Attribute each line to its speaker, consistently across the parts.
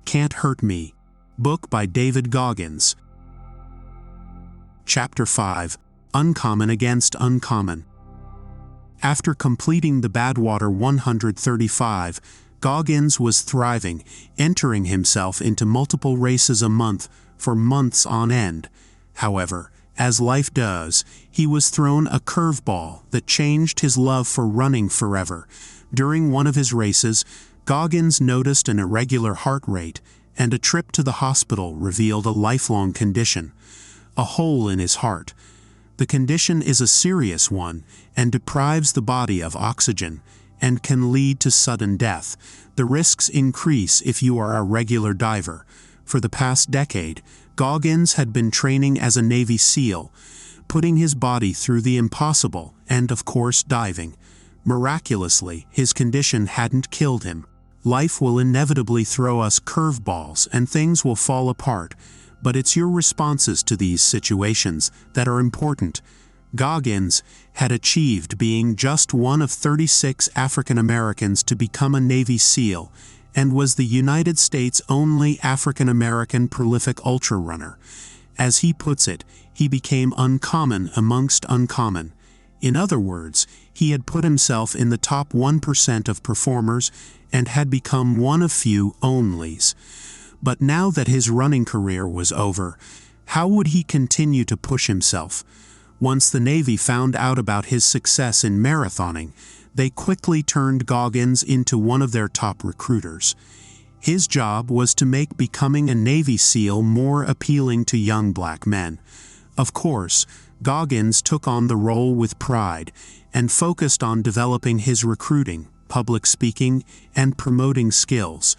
Speaker 1: Can't Hurt Me. Book by Goggins. Chapter 5. Uncommon Against Uncommon. After completing the Badwater 135, Goggins was thriving, entering himself into multiple races a month for months on end. However, as life does, he was thrown a curveball that changed his love for running forever. During one of his races, Goggins noticed an irregular heart rate, and a trip to the hospital revealed a lifelong condition: a hole in his heart. The condition is a serious one and deprives the body of oxygen and can lead to sudden death. The risks increase if you are a regular diver. For the past decade, Goggins had been training as a Navy SEAL, putting his body through the impossible and, of course, diving. Miraculously, his condition hadn't killed him. Life will inevitably throw us curveballs and things will fall apart, but it's your responses to these situations that are important. Goggins had achieved being just one of 36 African Americans to become a Navy SEAL, and was the United States' only African American prolific ultra-runner. As he puts it, he became uncommon amongst uncommon. In other words, he had put himself in the top 1% of performers and had become one of few onlys. But now that his running career was over, how would he continue to push himself? Once the Navy found out about his success in marathoning, they quickly turned Goggins into one of their top recruiters. His job was to make becoming a Navy SEAL more appealing to young black men. Of course, Goggins took on the role with pride and focused on developing his recruiting, public speaking, and promoting skills.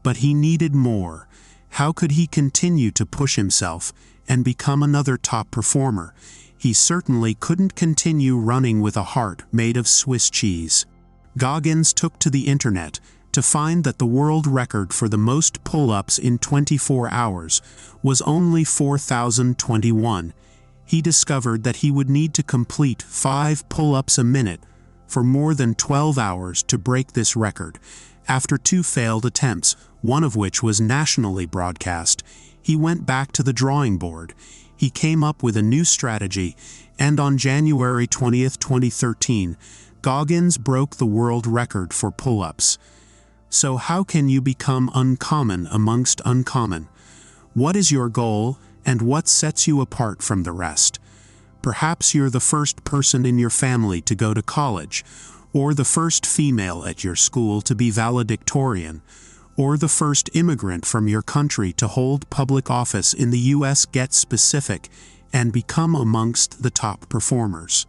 Speaker 1: But he needed more. How could he continue to push himself and become another top performer? He certainly couldn't continue running with a heart made of Swiss cheese. Goggins took to the internet to find that the world record for the most pull-ups in 24 hours was only 4,021. He discovered that he would need to complete 5 pull-ups a minute for more than 12 hours to break this record. After 2 failed attempts, one of which was nationally broadcast, he went back to the drawing board. He came up with a new strategy, and on January 20, 2013, Goggins broke the world record for pull-ups. So how can you become uncommon amongst uncommon? What is your goal, and what sets you apart from the rest? Perhaps you're the first person in your family to go to college, or the first female at your school to be valedictorian, or the first immigrant from your country to hold public office in the U.S. Get specific and become amongst the top performers.